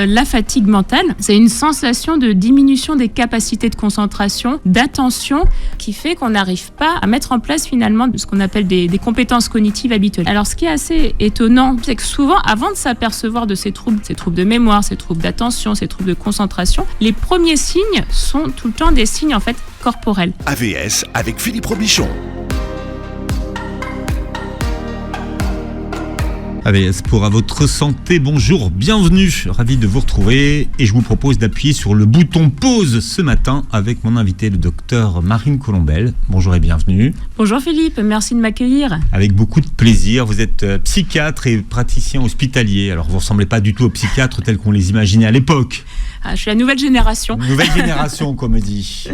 la fatigue mentale, c'est une sensation de diminution des capacités de concentration, d'attention, qui fait qu'on n'arrive pas à mettre en place finalement ce qu'on appelle des compétences cognitives habituelles. Alors ce qui est assez étonnant, c'est que souvent, avant de s'apercevoir de ces troubles de mémoire, ces troubles d'attention, ces troubles de concentration, les premiers signes sont tout le temps des signes en fait corporels. AVS avec Philippe Robichon. AVS pour À Votre Santé, bonjour, bienvenue, ravi de vous retrouver et je vous propose d'appuyer sur le bouton pause ce matin avec mon invité, le docteur Marine Colombel. Bonjour et bienvenue. Bonjour Philippe, merci de m'accueillir. Avec beaucoup de plaisir, vous êtes psychiatre et praticien hospitalier, alors vous ne ressemblez pas du tout aux psychiatres tels qu'on les imaginait à l'époque. Ah, je suis la nouvelle génération. Nouvelle génération, comme on dit.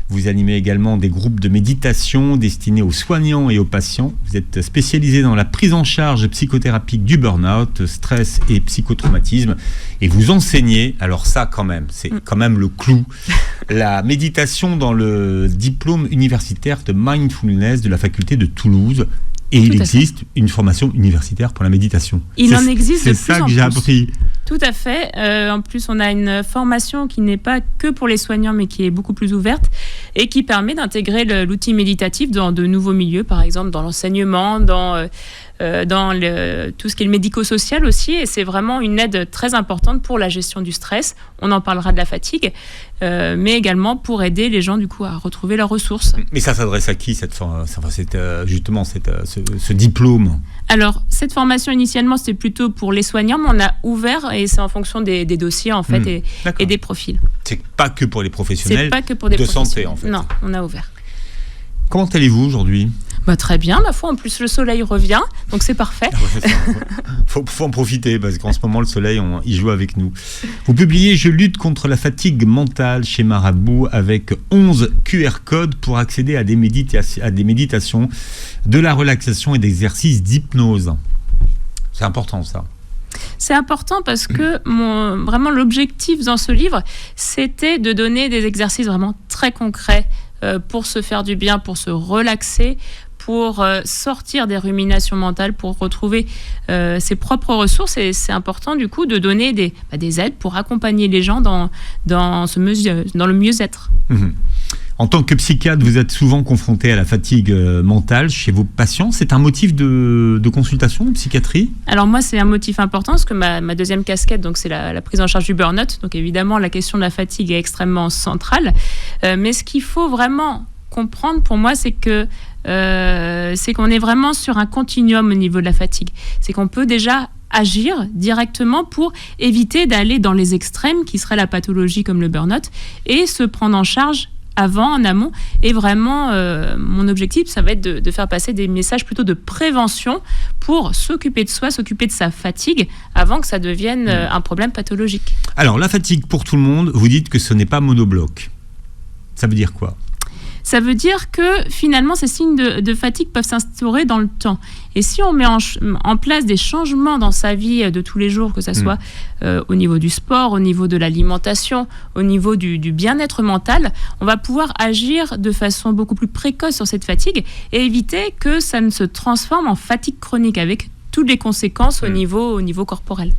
Vous animez également des groupes de méditation destinés aux soignants et aux patients. Vous êtes spécialisé dans la prise en charge psychothérapique du burn-out, stress et psychotraumatisme. Et vous enseignez, alors ça quand même, c'est quand même le clou, la méditation dans le diplôme universitaire de mindfulness de la faculté de Toulouse. Et il existe une formation universitaire pour la méditation. Il en existe de plus en plus. C'est ça que j'ai appris. Tout à fait. En plus, on a une formation qui n'est pas que pour les soignants, mais qui est beaucoup plus ouverte et qui permet d'intégrer l'outil méditatif dans de nouveaux milieux, par exemple dans l'enseignement, dans tout ce qui est le médico-social aussi. Et c'est vraiment une aide très importante pour la gestion du stress. On en parlera de la fatigue, mais également pour aider les gens du coup à retrouver leurs ressources. Mais ça s'adresse à qui ce diplôme ? Alors, cette formation, initialement, c'était plutôt pour les soignants, mais on a ouvert, et c'est en fonction des dossiers, en fait, et des profils. C'est pas que pour les professionnels de santé, en fait. Non, on a ouvert. Comment allez-vous aujourd'hui ? Très bien, ma foi. En plus, le soleil revient, donc c'est parfait. Faut en profiter, parce qu'en ce moment, le soleil, il joue avec nous. Vous publiez « Je lutte contre la fatigue mentale » chez Marabout, avec 11 QR codes pour accéder à des méditations, de la relaxation et d'exercices d'hypnose. C'est important, ça. C'est important parce que vraiment l'objectif dans ce livre, c'était de donner des exercices vraiment très concrets pour se faire du bien, pour se relaxer, pour sortir des ruminations mentales, pour retrouver ses propres ressources. Et c'est important du coup de donner des aides pour accompagner les gens dans le mieux-être. En tant que psychiatre, vous êtes souvent confronté à la fatigue mentale chez vos patients. C'est un motif de consultation en psychiatrie ? Alors moi, c'est un motif important parce que ma deuxième casquette, donc, c'est la prise en charge du burn-out. Donc évidemment, la question de la fatigue est extrêmement centrale. Mais ce qu'il faut vraiment comprendre pour moi, c'est qu'on est vraiment sur un continuum au niveau de la fatigue. C'est qu'on peut déjà agir directement pour éviter d'aller dans les extrêmes, qui serait la pathologie comme le burn-out, et se prendre en charge en amont. Et vraiment, mon objectif, ça va être de faire passer des messages plutôt de prévention pour s'occuper de soi, s'occuper de sa fatigue, avant que ça devienne un problème pathologique. Alors, la fatigue pour tout le monde, vous dites que ce n'est pas monobloc. Ça veut dire quoi ? Ça veut dire que finalement, ces signes de fatigue peuvent s'instaurer dans le temps. Et si on met en place des changements dans sa vie de tous les jours, que ce soit au niveau du sport, au niveau de l'alimentation, au niveau du bien-être mental, on va pouvoir agir de façon beaucoup plus précoce sur cette fatigue et éviter que ça ne se transforme en fatigue chronique avec toutes les conséquences au niveau corporel.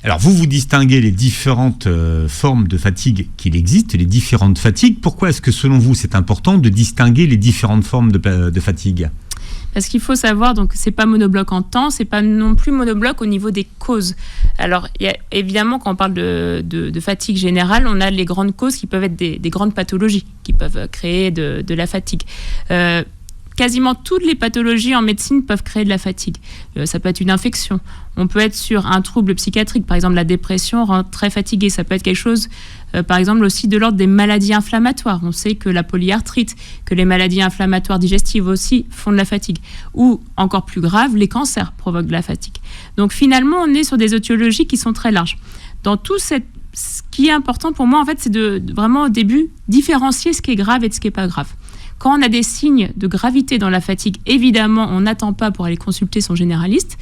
Alors, vous distinguez les différentes formes de fatigue qu'il existe, les différentes fatigues. Pourquoi est-ce que, selon vous, c'est important de distinguer les différentes formes de fatigue ? Parce qu'il faut savoir, donc, c'est pas monobloc en temps, c'est pas non plus monobloc au niveau des causes. Alors, évidemment, quand on parle de fatigue générale, on a les grandes causes qui peuvent être des grandes pathologies, qui peuvent créer de la fatigue. Quasiment toutes les pathologies en médecine peuvent créer de la fatigue. Ça peut être une infection. On peut être sur un trouble psychiatrique. Par exemple, la dépression rend très fatigué. Ça peut être quelque chose, par exemple, aussi de l'ordre des maladies inflammatoires. On sait que la polyarthrite, que les maladies inflammatoires digestives aussi font de la fatigue. Ou, encore plus grave, les cancers provoquent de la fatigue. Donc, finalement, on est sur des étiologies qui sont très larges. Dans tout ce qui est important pour moi, en fait, c'est de vraiment, au début, différencier ce qui est grave et de ce qui n'est pas grave. Quand on a des signes de gravité dans la fatigue, évidemment, on n'attend pas pour aller consulter son généraliste.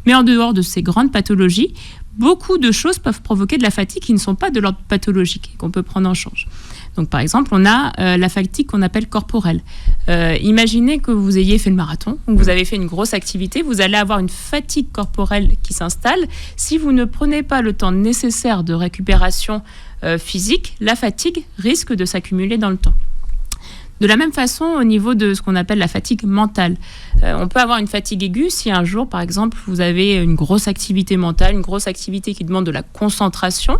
Mais en dehors de ces grandes pathologies, beaucoup de choses peuvent provoquer de la fatigue qui ne sont pas de l'ordre pathologique et qu'on peut prendre en charge. Donc, par exemple, on a la fatigue qu'on appelle corporelle. Imaginez que vous ayez fait le marathon, ou que vous avez fait une grosse activité, vous allez avoir une fatigue corporelle qui s'installe. Si vous ne prenez pas le temps nécessaire de récupération physique, la fatigue risque de s'accumuler dans le temps. De la même façon, au niveau de ce qu'on appelle la fatigue mentale, on peut avoir une fatigue aiguë si un jour, par exemple, vous avez une grosse activité mentale, une grosse activité qui demande de la concentration.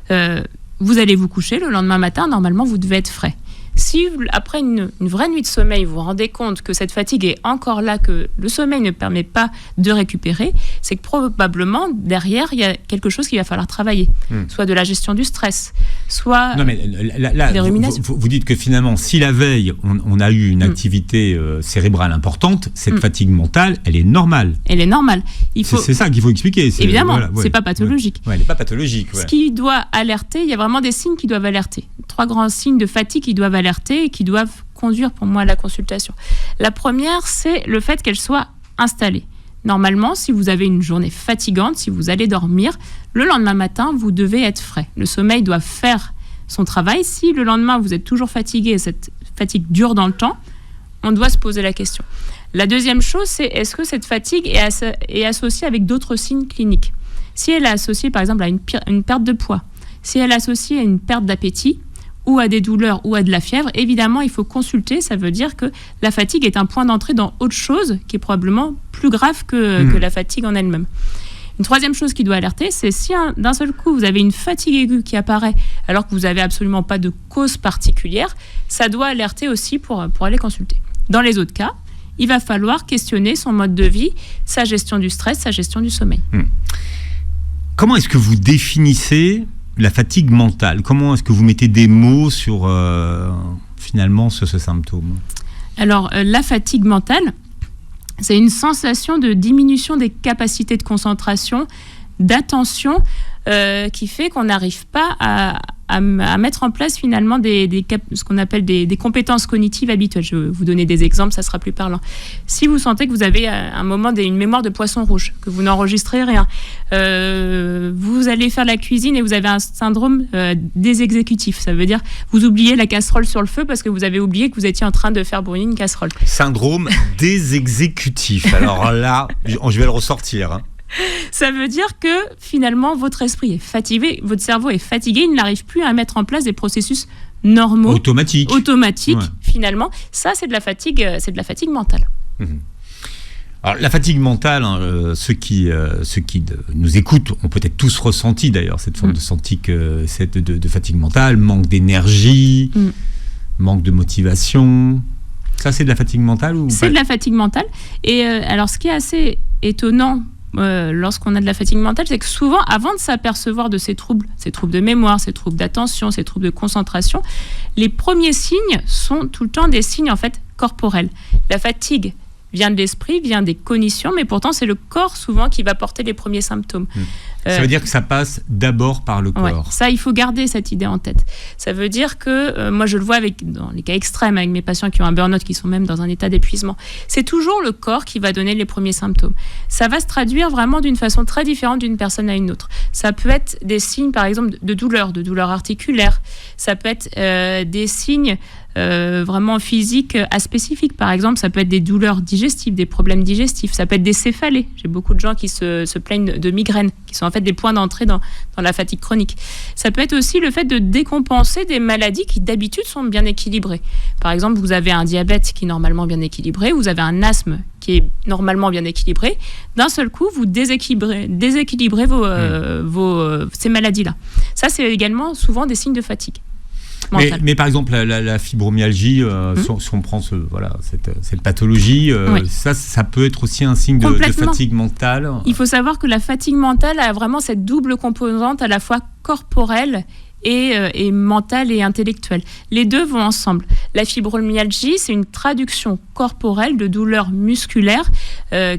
Vous allez vous coucher, le lendemain matin, normalement, vous devez être frais. Si, après une vraie nuit de sommeil, vous vous rendez compte que cette fatigue est encore là, que le sommeil ne permet pas de récupérer, c'est que probablement, derrière, il y a quelque chose qu'il va falloir travailler. Soit de la gestion du stress, soit des ruminations. Vous dites que finalement, si la veille, on a eu une activité cérébrale importante, cette fatigue mentale, elle est normale. Elle est normale. C'est ça qu'il faut expliquer. Évidemment, c'est pas pathologique. Ouais, elle n'est pas pathologique. Ce qui doit alerter, il y a vraiment des signes qui doivent alerter. 3 grands signes de fatigue qui doivent alerter et qui doivent conduire pour moi à la consultation. La première, c'est le fait qu'elle soit installée. Normalement, si vous avez une journée fatigante, si vous allez dormir, le lendemain matin, vous devez être frais. Le sommeil doit faire son travail. Si le lendemain, vous êtes toujours fatigué et cette fatigue dure dans le temps, on doit se poser la question. La deuxième chose, c'est est-ce que cette fatigue est associée avec d'autres signes cliniques ? Si elle est associée, par exemple, à une perte de poids, si elle est associée à une perte d'appétit, ou à des douleurs ou à de la fièvre, évidemment, il faut consulter. Ça veut dire que la fatigue est un point d'entrée dans autre chose qui est probablement plus grave que la fatigue en elle-même. Une troisième chose qui doit alerter, c'est si d'un seul coup, vous avez une fatigue aiguë qui apparaît alors que vous n'avez absolument pas de cause particulière, ça doit alerter aussi pour aller consulter. Dans les autres cas, il va falloir questionner son mode de vie, sa gestion du stress, sa gestion du sommeil. Comment est-ce que vous définissez la fatigue mentale? Comment est-ce que vous mettez des mots sur finalement ce symptôme? Alors, la fatigue mentale, c'est une sensation de diminution des capacités de concentration, d'attention, qui fait qu'on n'arrive pas à mettre en place finalement ce qu'on appelle des compétences cognitives habituelles. Je vais vous donner des exemples, ça sera plus parlant. Si vous sentez que vous avez un moment une mémoire de poisson rouge, que vous n'enregistrez rien, vous allez faire la cuisine et vous avez un syndrome des exécutifs. Ça veut dire vous oubliez la casserole sur le feu parce que vous avez oublié que vous étiez en train de faire brûler une casserole. Syndrome des exécutifs. Alors là, je vais le ressortir. Ça veut dire que finalement votre esprit est fatigué, votre cerveau est fatigué, il n'arrive plus à mettre en place des processus normaux, automatiques. Ouais. Finalement, ça c'est de la fatigue mentale. Alors la fatigue mentale, ceux qui nous écoutent ont peut-être tous ressenti d'ailleurs cette forme de fatigue mentale, manque d'énergie, manque de motivation. Ça c'est de la fatigue mentale ou C'est de la fatigue mentale. Et alors ce qui est assez étonnant lorsqu'on a de la fatigue mentale, c'est que souvent, avant de s'apercevoir de ces troubles de mémoire, ces troubles d'attention, ces troubles de concentration, les premiers signes sont tout le temps des signes en fait corporels. La fatigue vient de l'esprit, vient des cognitions, mais pourtant c'est le corps souvent qui va porter les premiers symptômes. Ça veut dire que ça passe d'abord par le corps. Ouais, ça, il faut garder cette idée en tête. Ça veut dire que, moi je le vois dans les cas extrêmes, avec mes patients qui ont un burn-out, qui sont même dans un état d'épuisement, c'est toujours le corps qui va donner les premiers symptômes. Ça va se traduire vraiment d'une façon très différente d'une personne à une autre. Ça peut être des signes, par exemple, de douleur articulaire. Ça peut être des signes vraiment physiques aspécifiques. Par exemple, ça peut être des douleurs digestives, des problèmes digestifs. Ça peut être des céphalées. J'ai beaucoup de gens qui se plaignent de migraines, qui sont en fait des points d'entrée dans la fatigue chronique. Ça peut être aussi le fait de décompenser des maladies qui d'habitude sont bien équilibrées. Par exemple, vous avez un diabète qui est normalement bien équilibré, vous avez un asthme qui est normalement bien équilibré. D'un seul coup, vous déséquilibrez ces maladies-là. Ça, c'est également souvent des signes de fatigue. Mais par exemple, la fibromyalgie, si on prend cette pathologie, ça peut être aussi un signe de fatigue mentale. Il faut savoir que la fatigue mentale a vraiment cette double composante à la fois corporelle et mentale et intellectuelle. Les deux vont ensemble. La fibromyalgie, c'est une traduction corporelle de douleurs musculaires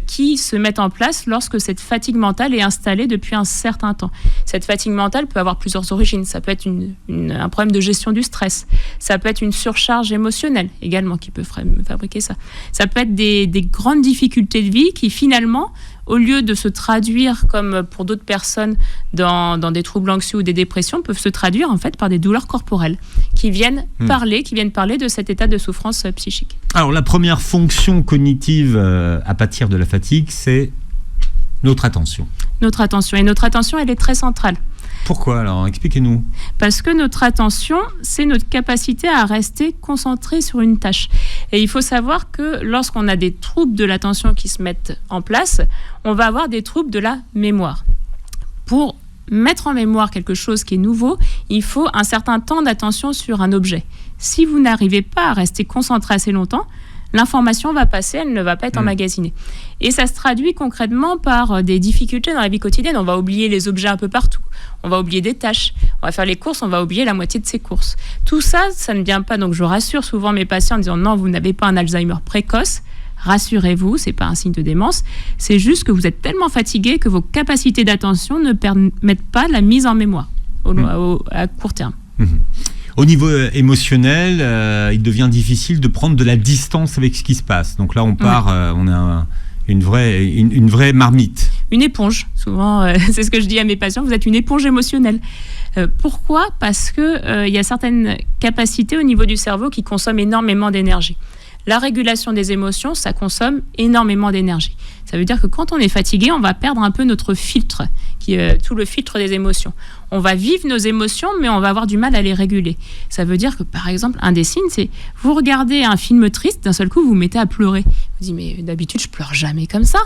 qui se mettent en place lorsque cette fatigue mentale est installée depuis un certain temps. Cette fatigue mentale peut avoir plusieurs origines. Ça peut être un problème de gestion du stress. Ça peut être une surcharge émotionnelle également qui peut fabriquer ça. Ça peut être des grandes difficultés de vie qui finalement, au lieu de se traduire comme pour d'autres personnes dans des troubles anxieux ou des dépressions, peuvent se traduire en fait par des douleurs corporelles qui viennent parler de cet état de souffrance psychique. Alors la première fonction cognitive à pâtir de la fatigue, c'est notre attention. Notre attention, elle est très centrale. Pourquoi alors? Expliquez-nous. Parce que notre attention, c'est notre capacité à rester concentré sur une tâche. Et il faut savoir que lorsqu'on a des troubles de l'attention qui se mettent en place, on va avoir des troubles de la mémoire. Pour mettre en mémoire quelque chose qui est nouveau, il faut un certain temps d'attention sur un objet. Si vous n'arrivez pas à rester concentré assez longtemps, l'information va passer, elle ne va pas être emmagasinée. Et ça se traduit concrètement par des difficultés dans la vie quotidienne. On va oublier les objets un peu partout. On va oublier des tâches. On va faire les courses, on va oublier la moitié de ses courses. Tout ça, ça ne vient pas. Donc je rassure souvent mes patients en disant non, vous n'avez pas un Alzheimer précoce. Rassurez-vous, ce n'est pas un signe de démence. C'est juste que vous êtes tellement fatigué que vos capacités d'attention ne permettent pas la mise en mémoire à court terme. Au niveau émotionnel, il devient difficile de prendre de la distance avec ce qui se passe. Donc là, on part, on a une vraie marmite. Une éponge, souvent, c'est ce que je dis à mes patients, vous êtes une éponge émotionnelle. Pourquoi ? Parce qu'il y a certaines capacités au niveau du cerveau qui consomment énormément d'énergie. La régulation des émotions, ça consomme énormément d'énergie. Ça veut dire que quand on est fatigué, on va perdre un peu notre filtre, qui est tout le filtre des émotions. On va vivre nos émotions, mais on va avoir du mal à les réguler. Ça veut dire que, par exemple, un des signes, c'est vous regardez un film triste, d'un seul coup, vous vous mettez à pleurer. Vous dites, mais d'habitude, je pleure jamais comme ça.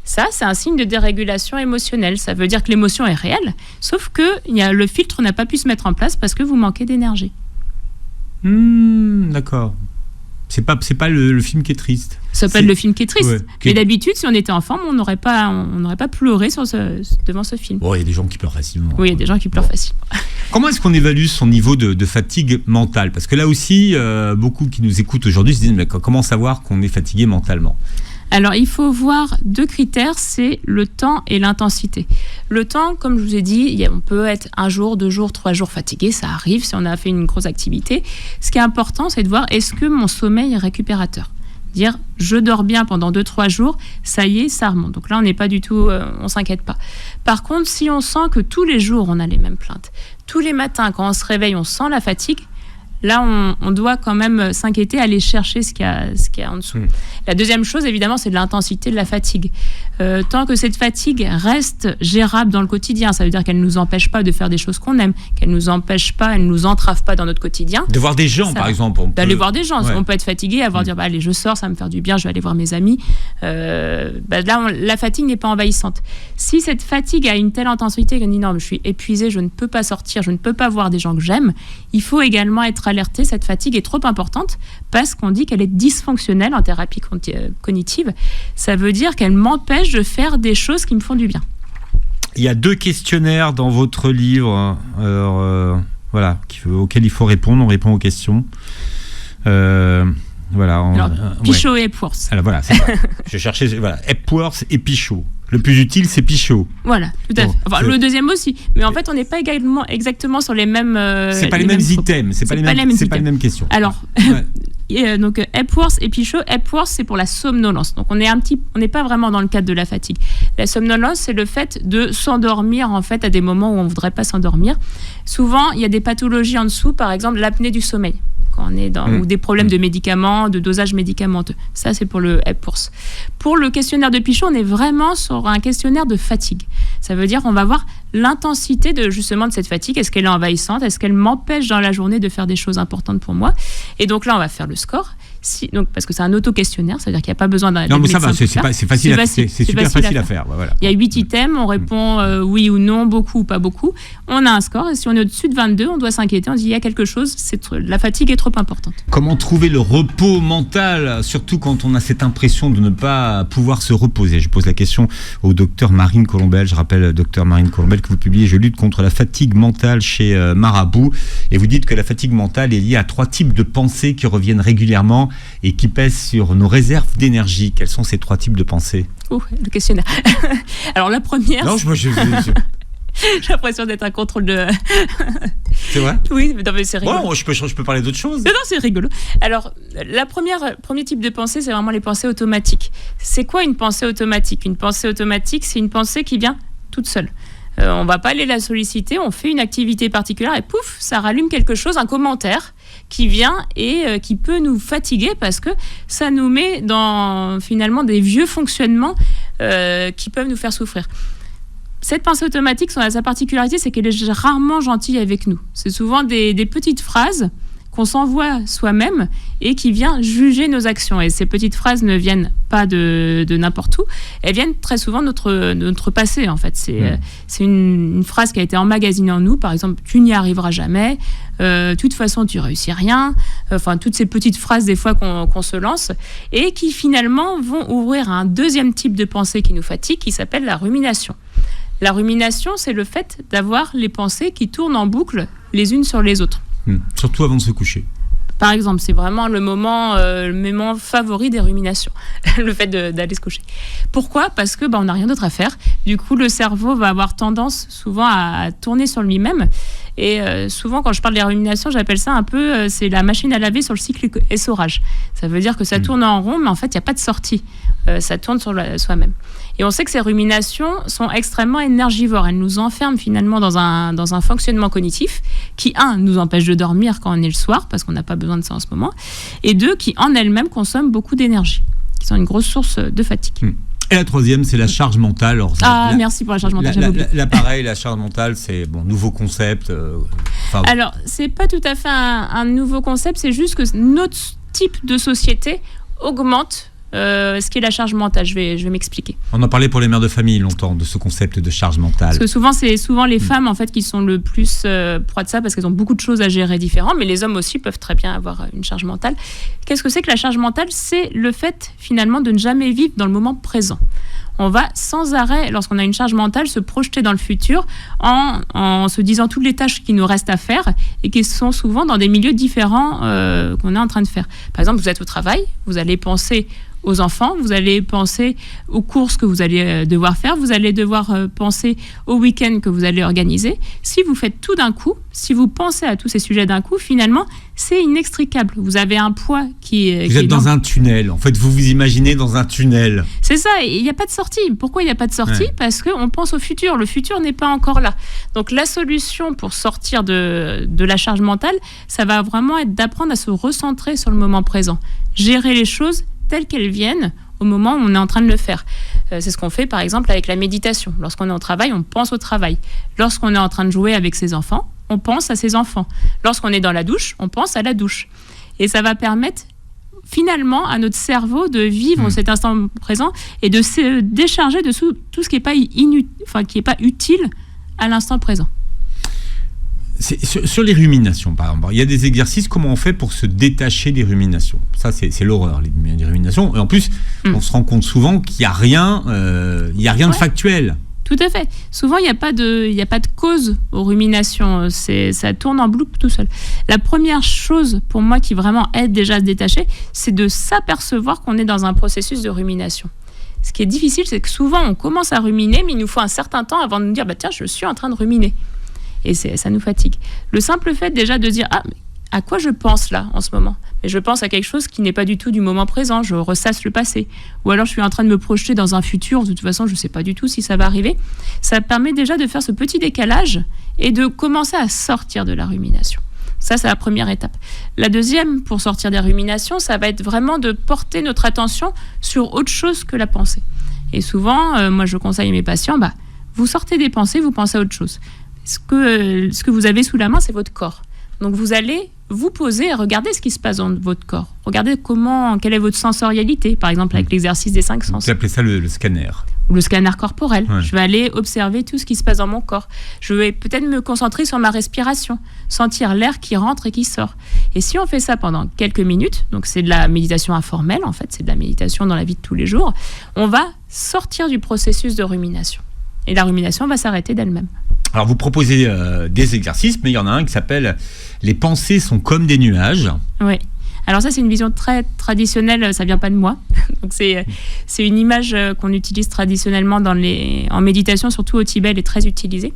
Ça, c'est un signe de dérégulation émotionnelle. Ça veut dire que l'émotion est réelle, sauf que le filtre n'a pas pu se mettre en place parce que vous manquez d'énergie. D'accord. C'est pas le film qui est triste. Ça peut être le film qui est triste. Mais d'habitude, si on était en forme, on n'aurait pas pleuré devant ce film. Bon, il y a des gens qui pleurent facilement. Oui, il y a des gens qui pleurent facilement. Comment est-ce qu'on évalue son niveau de fatigue mentale? Parce que là aussi, beaucoup qui nous écoutent aujourd'hui se disent, mais comment savoir qu'on est fatigué mentalement? Alors, il faut voir 2 critères, c'est le temps et l'intensité. Le temps, comme je vous ai dit, on peut être 1 jour, 2 jours, 3 jours fatigué, ça arrive si on a fait une grosse activité. Ce qui est important, c'est de voir, est-ce que mon sommeil est récupérateur ? Dire, je dors bien pendant 2-3 jours, ça y est, ça remonte. Donc là, on n'est pas du tout, on ne s'inquiète pas. Par contre, si on sent que tous les jours, on a les mêmes plaintes, tous les matins, quand on se réveille, on sent la fatigue, là, on doit quand même s'inquiéter, aller chercher ce qu'il y a en dessous. La deuxième chose, évidemment, c'est de l'intensité de la fatigue. Tant que cette fatigue reste gérable dans le quotidien, ça veut dire qu'elle ne nous empêche pas de faire des choses qu'on aime, qu'elle ne nous empêche pas, elle ne nous entrave pas dans notre quotidien. De voir des gens, par exemple. D'aller voir des gens. Ouais. On peut être fatigué, dire, allez, je sors, ça va me faire du bien, je vais aller voir mes amis. Là, la fatigue n'est pas envahissante. Si cette fatigue a une telle intensité qu'on dit, non, mais je suis épuisé, je ne peux pas sortir, je ne peux pas voir des gens que j'aime, il faut également être alerté, cette fatigue est trop importante parce qu'on dit qu'elle est dysfonctionnelle en thérapie cognitive. Ça veut dire qu'elle m'empêche de faire des choses qui me font du bien. Il y a 2 questionnaires dans votre livre auxquels il faut répondre. On répond aux questions. Pichot et Epworth. Alors voilà, c'est ça. Je cherchais Epworth et Pichot. Le plus utile, c'est Pichot. Voilà, tout à fait. Enfin, le deuxième aussi. Mais en fait, on n'est pas exactement sur les mêmes. C'est pas les mêmes items. C'est pas les mêmes questions. Alors, donc Epworth et Pichot. Epworth, c'est pour la somnolence. Donc, on n'est pas vraiment dans le cadre de la fatigue. La somnolence, c'est le fait de s'endormir en fait à des moments où on voudrait pas s'endormir. Souvent, il y a des pathologies en dessous, par exemple l'apnée du sommeil. Quand on est ou des problèmes de médicaments, de dosage médicamenteux. Ça, c'est pour le Epworth. Pour le questionnaire de Pichot, on est vraiment sur un questionnaire de fatigue. Ça veut dire qu'on va voir l'intensité de cette fatigue. Est-ce qu'elle est envahissante ? Est-ce qu'elle m'empêche dans la journée de faire des choses importantes pour moi ? Et donc là, on va faire le score. Parce que c'est un auto-questionnaire, c'est-à-dire qu'il n'y a pas besoin d'un. Non, mais ça va, c'est super facile à faire. Voilà. Il y a 8 items, on répond oui ou non, beaucoup ou pas beaucoup. On a un score, et si on est au-dessus de 22, on doit s'inquiéter, on dit il y a quelque chose, la fatigue est trop importante. Comment trouver le repos mental, surtout quand on a cette impression de ne pas pouvoir se reposer ? Je pose la question au docteur Marine Colombel. Je rappelle, docteur Marine Colombel, que vous publiez « Je lutte contre la fatigue mentale » chez Marabout. Et vous dites que la fatigue mentale est liée à 3 types de pensées qui reviennent régulièrement et qui pèsent sur nos réserves d'énergie. Quels sont ces 3 types de pensées ? Le questionnaire. Alors la première... Non, j'ai l'impression d'être un contrôle de... C'est vrai? Oui, non, mais c'est rigolo. Bon, je peux parler d'autre chose. Non, c'est rigolo. Alors, premier type de pensée, c'est vraiment les pensées automatiques. C'est quoi une pensée automatique? Une pensée automatique, c'est une pensée qui vient toute seule. On ne va pas aller la solliciter, on fait une activité particulière et pouf, ça rallume quelque chose, un commentaire qui vient et qui peut nous fatiguer parce que ça nous met dans finalement des vieux fonctionnements qui peuvent nous faire souffrir. Cette pensée automatique, sa particularité, c'est qu'elle est rarement gentille avec nous. C'est souvent des petites phrases qu'on s'envoie soi-même et qui vient juger nos actions. Et ces petites phrases ne viennent pas de n'importe où, elles viennent très souvent de notre passé, en fait. C'est une phrase qui a été emmagasinée en nous, par exemple, « tu n'y arriveras jamais »,« de toute façon, tu réussis rien », enfin, toutes ces petites phrases, des fois, qu'on se lance, et qui, finalement, vont ouvrir un deuxième type de pensée qui nous fatigue, qui s'appelle la rumination. La rumination, c'est le fait d'avoir les pensées qui tournent en boucle les unes sur les autres. Surtout avant de se coucher. Par exemple, c'est vraiment le moment favori des ruminations, le fait d'aller se coucher. Pourquoi ? Parce que on n'a rien d'autre à faire. Du coup, le cerveau va avoir tendance souvent à tourner sur lui-même. Et souvent, quand je parle des ruminations, j'appelle ça un peu, c'est la machine à laver sur le cycle essorage. Ça veut dire que ça tourne en rond, mais en fait, il n'y a pas de sortie. Ça tourne sur soi-même. Et on sait que ces ruminations sont extrêmement énergivores. Elles nous enferment finalement dans un fonctionnement cognitif qui, nous empêche de dormir quand on est le soir, parce qu'on n'a pas besoin de ça en ce moment, et deux, qui en elles-mêmes consomment beaucoup d'énergie, qui sont une grosse source de fatigue. Et la troisième, c'est la charge mentale. Alors, merci pour la charge mentale. L'appareil, la charge mentale, c'est nouveau concept. Alors, c'est pas tout à fait un nouveau concept, c'est juste que notre type de société augmente ce qu'est la charge mentale. Je vais m'expliquer. On en parlait pour les mères de famille longtemps, de ce concept de charge mentale. Parce que c'est souvent les femmes en fait qui sont le plus proies de ça parce qu'elles ont beaucoup de choses à gérer différentes, mais les hommes aussi peuvent très bien avoir une charge mentale. Qu'est-ce que c'est que la charge mentale ? C'est le fait finalement de ne jamais vivre dans le moment présent. On va sans arrêt, lorsqu'on a une charge mentale, se projeter dans le futur en se disant toutes les tâches qui nous restent à faire et qui sont souvent dans des milieux différents qu'on est en train de faire. Par exemple, vous êtes au travail, vous allez penser aux enfants, vous allez penser aux courses que vous allez devoir faire, vous allez devoir penser au week-end que vous allez organiser. Si vous faites tout d'un coup, si vous pensez à tous ces sujets d'un coup, finalement, c'est inextricable. Vous avez un poids qui est... Vous êtes dans un tunnel. En fait, vous vous imaginez dans un tunnel. C'est ça, et il n'y a pas de sortie. Pourquoi il n'y a pas de sortie ? Parce qu'on pense au futur. Le futur n'est pas encore là. Donc la solution pour sortir de la charge mentale, ça va vraiment être d'apprendre à se recentrer sur le moment présent. Gérer les choses telles qu'elles viennent au moment où on est en train de le faire. C'est ce qu'on fait par exemple avec la méditation. Lorsqu'on est au travail, on pense au travail. Lorsqu'on est en train de jouer avec ses enfants, on pense à ses enfants. Lorsqu'on est dans la douche, on pense à la douche. Et ça va permettre finalement à notre cerveau de vivre cet instant présent et de se décharger de tout ce qui n'est pas utile à l'instant présent. Sur les ruminations, par exemple, il y a des exercices, comment on fait pour se détacher des ruminations ? Ça, c'est l'horreur, les ruminations. Et en plus, on se rend compte souvent qu'il n'y a rien, de factuel. Tout à fait. Souvent, il n'y a pas de cause aux ruminations. Ça tourne en boucle tout seul. La première chose, pour moi, qui vraiment aide déjà à se détacher, c'est de s'apercevoir qu'on est dans un processus de rumination. Ce qui est difficile, c'est que souvent, on commence à ruminer, mais il nous faut un certain temps avant de nous dire « tiens, je suis en train de ruminer ». Et ça nous fatigue. Le simple fait déjà de dire « ah, mais à quoi je pense là en ce moment ? Mais je pense à quelque chose qui n'est pas du tout du moment présent, je ressasse le passé. Ou alors je suis en train de me projeter dans un futur, de toute façon je ne sais pas du tout si ça va arriver. » Ça permet déjà de faire ce petit décalage et de commencer à sortir de la rumination. Ça, c'est la première étape. La deuxième, pour sortir des ruminations, ça va être vraiment de porter notre attention sur autre chose que la pensée. Et souvent, moi je conseille à mes patients, vous sortez des pensées, vous pensez à autre chose. Ce que vous avez sous la main, c'est votre corps. Donc vous allez vous poser et regarder ce qui se passe dans votre corps. Regardez quelle est votre sensorialité, par exemple avec l'exercice des 5 sens. Vous appelez ça le scanner. Ou le scanner corporel. Ouais. Je vais aller observer tout ce qui se passe dans mon corps. Je vais peut-être me concentrer sur ma respiration, sentir l'air qui rentre et qui sort. Et si on fait ça pendant quelques minutes, donc c'est de la méditation informelle en fait, c'est de la méditation dans la vie de tous les jours, on va sortir du processus de rumination. Et la rumination va s'arrêter d'elle-même. Alors vous proposez des exercices, mais il y en a un qui s'appelle « Les pensées sont comme des nuages ». Oui. Alors ça, c'est une vision très traditionnelle, ça vient pas de moi. Donc c'est une image qu'on utilise traditionnellement en méditation, surtout au Tibet, elle est très utilisée.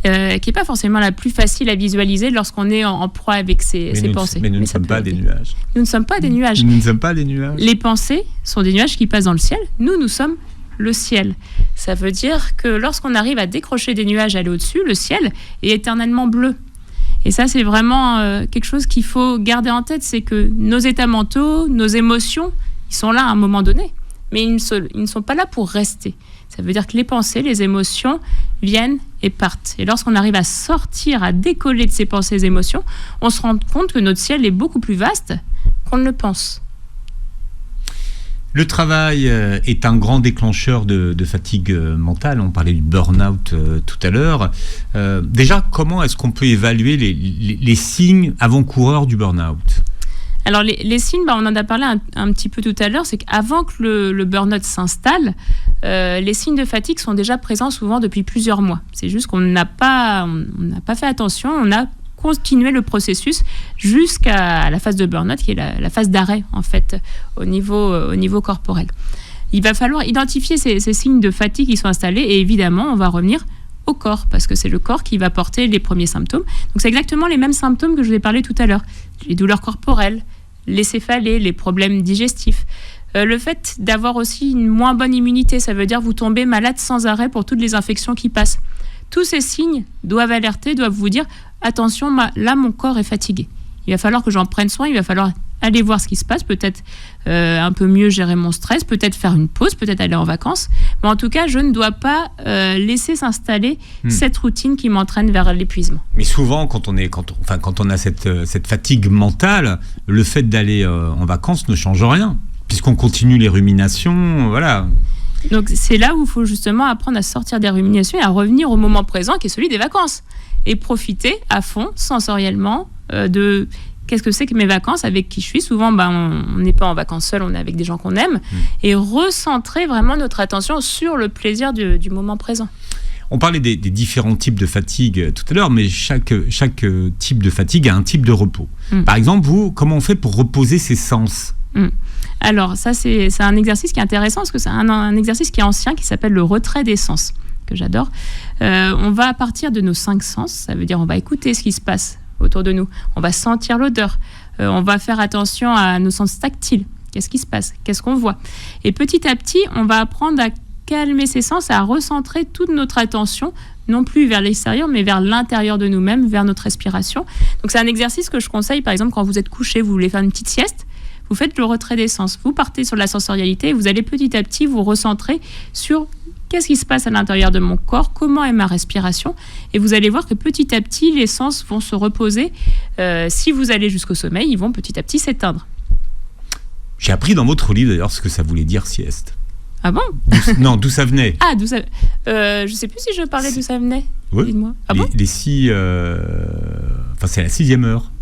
Il qui n'est pas forcément la plus facile à visualiser lorsqu'on est en proie avec ses pensées. Mais nous ne sommes pas des nuages. Nous ne sommes pas des nuages. Nous ne sommes pas des nuages. Les pensées sont des nuages qui passent dans le ciel. Nous sommes le ciel. Ça veut dire que lorsqu'on arrive à décrocher des nuages, aller au-dessus, le ciel est éternellement bleu. Et ça, c'est vraiment quelque chose qu'il faut garder en tête, c'est que nos états mentaux, nos émotions, ils sont là à un moment donné, mais ils ne sont pas là pour rester. Ça veut dire que les pensées, les émotions viennent et partent. Et lorsqu'on arrive à sortir, à décoller de ces pensées et émotions, on se rend compte que notre ciel est beaucoup plus vaste qu'on ne le pense. Le travail est un grand déclencheur de fatigue mentale. On parlait du burn-out tout à l'heure. Déjà, comment est-ce qu'on peut évaluer les signes avant-coureurs du burn-out ? Alors, les signes, on en a parlé un petit peu tout à l'heure, c'est qu'avant que le burn-out s'installe, les signes de fatigue sont déjà présents souvent depuis plusieurs mois. C'est juste qu'on n'a pas fait attention, on a continué le processus jusqu'à la phase de burn-out, qui est la phase d'arrêt, en fait, au niveau corporel. Il va falloir identifier ces signes de fatigue qui sont installés, et évidemment, on va revenir au corps, parce que c'est le corps qui va porter les premiers symptômes. Donc, c'est exactement les mêmes symptômes que je vous ai parlé tout à l'heure. Les douleurs corporelles, les céphalées, les problèmes digestifs. Le fait d'avoir aussi une moins bonne immunité, ça veut dire vous tombez malade sans arrêt pour toutes les infections qui passent. Tous ces signes doivent alerter, doivent vous dire « Attention, là, mon corps est fatigué. Il va falloir que j'en prenne soin, il va falloir aller voir ce qui se passe, peut-être un peu mieux gérer mon stress, peut-être faire une pause, peut-être aller en vacances. Mais en tout cas, je ne dois pas laisser s'installer cette routine qui m'entraîne vers l'épuisement. » Mais souvent, quand on a cette fatigue mentale, le fait d'aller en vacances ne change rien, puisqu'on continue les ruminations, voilà. Donc c'est là où il faut justement apprendre à sortir des ruminations et à revenir au moment présent qui est celui des vacances et profiter à fond sensoriellement de qu'est-ce que c'est que mes vacances, avec qui je suis. Souvent on n'est pas en vacances seul, on est avec des gens qu'on aime et recentrer vraiment notre attention sur le plaisir du moment présent. On parlait des différents types de fatigue tout à l'heure, mais chaque type de fatigue a un type de repos. Par exemple, vous, comment on fait pour reposer ses sens ? Alors ça c'est un exercice qui est intéressant parce que c'est un exercice qui est ancien qui s'appelle le retrait des sens, que j'adore. On va partir de nos 5 sens, ça veut dire on va écouter ce qui se passe autour de nous, on va sentir l'odeur, on va faire attention à nos sens tactiles, qu'est-ce qui se passe, qu'est-ce qu'on voit. Et petit à petit, on va apprendre à calmer ses sens, à recentrer toute notre attention, non plus vers l'extérieur, mais vers l'intérieur de nous-mêmes, vers notre respiration. Donc c'est un exercice que je conseille, par exemple, quand vous êtes couché, vous voulez faire une petite sieste, vous faites le retrait des sens. Vous partez sur la sensorialité et vous allez petit à petit vous recentrer sur qu'est-ce qui se passe à l'intérieur de mon corps, comment est ma respiration. Et vous allez voir que petit à petit, les sens vont se reposer. Si vous allez jusqu'au sommeil, ils vont petit à petit s'éteindre. J'ai appris dans votre livre d'ailleurs ce que ça voulait dire sieste. Ah bon ? D'où ça venait. Ah, d'où ça... je sais plus si je parlais d'où ça venait. Oui. Dites-moi. Ah les, bon ? les 6... Enfin, c'est la 6e heure.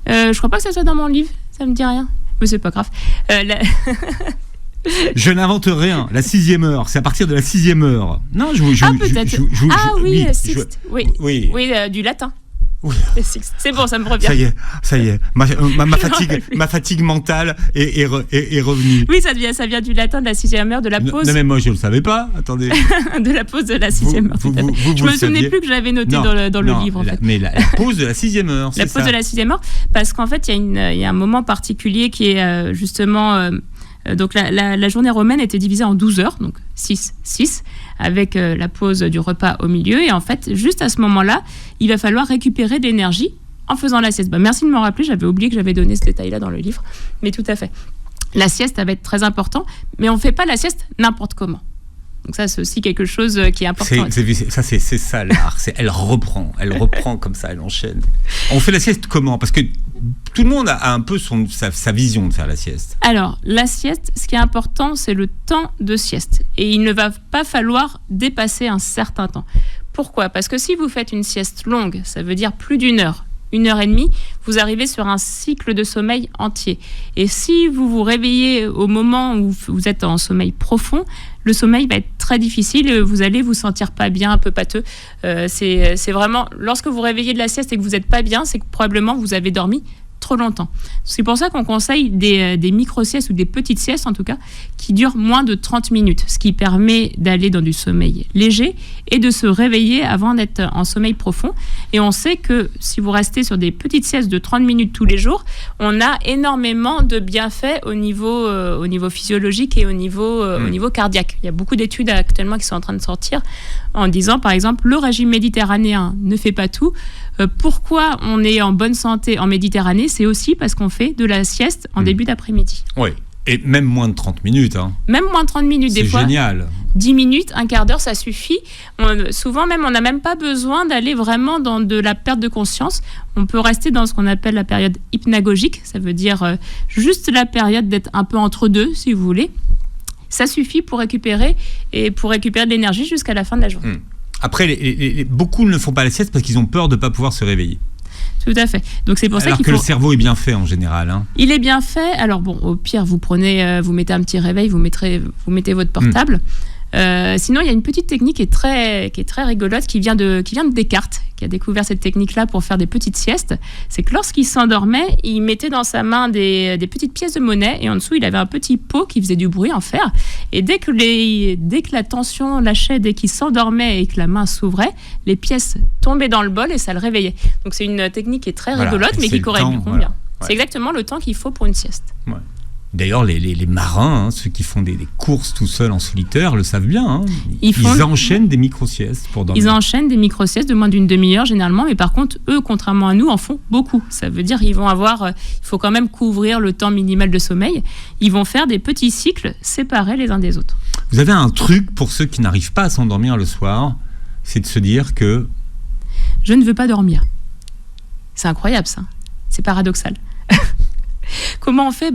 Je crois pas que ça soit dans mon livre. Ça me dit rien. Mais c'est pas grave. Je n'invente rien. La 6e heure, c'est à partir de la 6e heure. Non, peut-être. Oui, sixte. Oui, du latin. Oui. C'est bon, ça me revient. Ça y est. Ma fatigue mentale est revenue. Oui, ça vient du latin de la 6e heure, de la pause. Non, mais moi, je ne le savais pas. Attendez. De la pause de la 6e heure. Je me souvenais plus que j'avais noté dans le livre. En fait. Mais la pause de la 6e heure, c'est ça. La pause de la 6e heure, parce qu'en fait, il y a un moment particulier qui est justement... donc la journée romaine était divisée en 12 heures, donc 6, avec la pause du repas au milieu. Et en fait, juste à ce moment-là, il va falloir récupérer de l'énergie en faisant la sieste. Merci de me rappeler, j'avais oublié que j'avais donné ce détail-là dans le livre. Mais tout à fait. La sieste, ça va être très important, mais on ne fait pas la sieste n'importe comment. Donc ça, c'est aussi quelque chose qui est important. C'est ça l'art. Elle reprend comme ça, elle enchaîne. On fait la sieste comment ? Parce que tout le monde a un peu sa vision de faire la sieste. Alors, la sieste, ce qui est important, c'est le temps de sieste. Et il ne va pas falloir dépasser un certain temps. Pourquoi ? Parce que si vous faites une sieste longue, ça veut dire plus d'1 heure, 1h30, vous arrivez sur un cycle de sommeil entier. Et si vous vous réveillez au moment où vous êtes en sommeil profond, le sommeil va être très difficile et vous allez vous sentir pas bien, un peu pâteux. C'est vraiment, lorsque vous réveillez de la sieste et que vous n'êtes pas bien, c'est que probablement vous avez dormi trop longtemps. C'est pour ça qu'on conseille des micro-siestes ou des petites siestes en tout cas qui durent moins de 30 minutes, ce qui permet d'aller dans du sommeil léger et de se réveiller avant d'être en sommeil profond. Et on sait que si vous restez sur des petites siestes de 30 minutes tous les jours, on a énormément de bienfaits au niveau physiologique et au niveau cardiaque. Il y a beaucoup d'études actuellement qui sont en train de sortir en disant par exemple le régime méditerranéen ne fait pas tout. Pourquoi on est en bonne santé en Méditerranée? C'est aussi parce qu'on fait de la sieste en début d'après-midi. Oui, et même moins de 30 minutes. Hein. Même moins de 30 minutes des fois. C'est génial. 10 minutes, un quart d'heure, ça suffit. Souvent même, on n'a même pas besoin d'aller vraiment dans de la perte de conscience. On peut rester dans ce qu'on appelle la période hypnagogique. Ça veut dire juste la période d'être un peu entre deux, si vous voulez. Ça suffit pour récupérer de l'énergie jusqu'à la fin de la journée. Après, beaucoup ne font pas la sieste parce qu'ils ont peur de ne pas pouvoir se réveiller. Tout à fait. Donc c'est pour ça qu'il faut... le cerveau est bien fait en général. Hein. Il est bien fait. Alors bon, au pire, vous mettez un petit réveil, vous mettez votre portable. Sinon, il y a une petite technique qui est très rigolote qui vient de Descartes, qui a découvert cette technique-là pour faire des petites siestes. C'est que lorsqu'il s'endormait, il mettait dans sa main des petites pièces de monnaie et en dessous, il avait un petit pot qui faisait du bruit en fer. Et dès que la tension lâchait, dès qu'il s'endormait et que la main s'ouvrait, les pièces tombaient dans le bol et ça le réveillait. Donc c'est une technique qui est très rigolote, mais qui correspond bien. Voilà. C'est exactement le temps qu'il faut pour une sieste. Ouais. D'ailleurs, les marins, ceux qui font des courses tout seuls en solitaire, le savent bien. Hein. Ils enchaînent des micro-siestes pour dormir. Ils enchaînent des micro-siestes de moins d'une demi-heure généralement, mais par contre, eux, contrairement à nous, en font beaucoup. Ça veut dire qu'ils vont avoir... il faut quand même couvrir le temps minimal de sommeil. Ils vont faire des petits cycles séparés les uns des autres. Vous avez un truc pour ceux qui n'arrivent pas à s'endormir le soir, c'est de se dire que... Je ne veux pas dormir. C'est incroyable, ça. C'est paradoxal. Comment on fait ?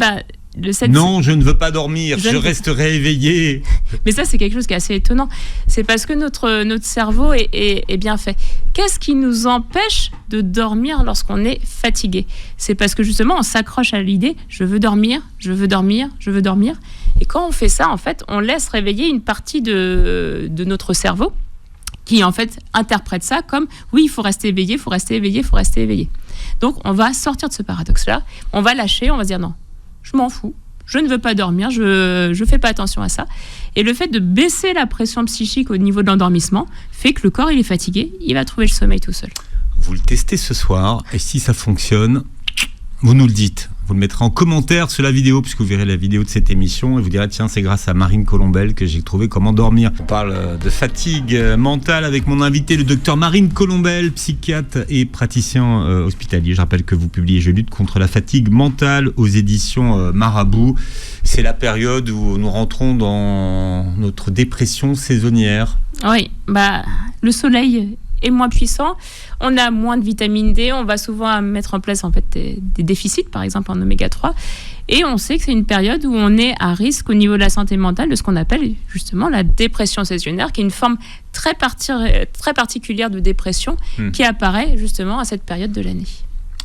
Non, je ne veux pas dormir, je resterai éveillé. Mais ça, c'est quelque chose qui est assez étonnant. C'est parce que notre cerveau est bien fait. Qu'est-ce qui nous empêche de dormir lorsqu'on est fatigué ? C'est parce que justement, on s'accroche à l'idée « je veux dormir, je veux dormir, je veux dormir ». Et quand on fait ça, en fait, on laisse réveiller une partie de notre cerveau qui, en fait, interprète ça comme « oui, il faut rester éveillé, il faut rester éveillé, il faut rester éveillé ». Donc, on va sortir de ce paradoxe-là, on va lâcher, on va se dire « non ». Je m'en fous, je ne veux pas dormir, je ne fais pas attention à ça. Et le fait de baisser la pression psychique au niveau de l'endormissement fait que le corps, il est fatigué, il va trouver le sommeil tout seul. Vous le testez ce soir, et si ça fonctionne, vous nous le dites. Vous le mettrez en commentaire sur la vidéo, puisque vous verrez la vidéo de cette émission, et vous direz, tiens, c'est grâce à Marine Colombel que j'ai trouvé comment dormir. On parle de fatigue mentale avec mon invité, le docteur Marine Colombel, psychiatre et praticien hospitalier. Je rappelle que vous publiez « Je lutte contre la fatigue mentale » aux éditions Marabout. C'est la période où nous rentrons dans notre dépression saisonnière. Oui, le soleil est moins puissant, on a moins de vitamine D, on va souvent mettre en place en fait des déficits, par exemple en oméga 3, et on sait que c'est une période où on est à risque au niveau de la santé mentale de ce qu'on appelle justement la dépression saisonnière, qui est une forme très particulière de dépression qui apparaît justement à cette période de l'année.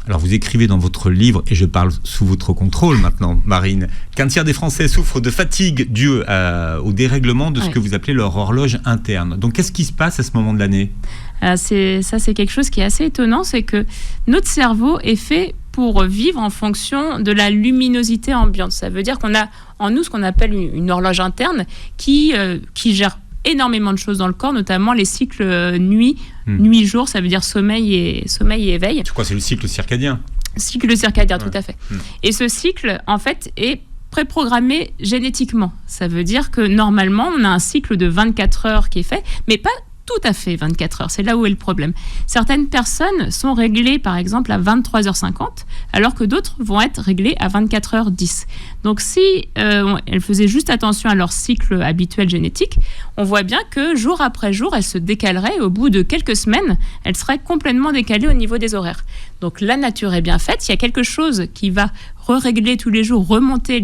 Alors vous écrivez dans votre livre, et je parle sous votre contrôle maintenant, Marine, qu'un tiers des Français souffrent de fatigue due au dérèglement de ce que vous appelez leur horloge interne. Donc qu'est-ce qui se passe à ce moment de l'année ? C'est quelque chose qui est assez étonnant, c'est que notre cerveau est fait pour vivre en fonction de la luminosité ambiante. Ça veut dire qu'on a en nous ce qu'on appelle une horloge interne qui gère énormément de choses dans le corps, notamment les cycles nuit-jour, ça veut dire sommeil et éveil. Je crois que c'est le cycle circadien. Cycle circadien, tout à fait. Et ce cycle, en fait, est préprogrammé génétiquement. Ça veut dire que normalement, on a un cycle de 24 heures qui est fait, mais pas tout à fait 24 heures. C'est là où est le problème. Certaines personnes sont réglées, par exemple, à 23h50, alors que d'autres vont être réglées à 24h10. Donc, si elles faisaient juste attention à leur cycle habituel génétique, on voit bien que jour après jour, elles se décaleraient. Et au bout de quelques semaines, elles seraient complètement décalées au niveau des horaires. Donc, la nature est bien faite. Il y a quelque chose qui va régler tous les jours, remonter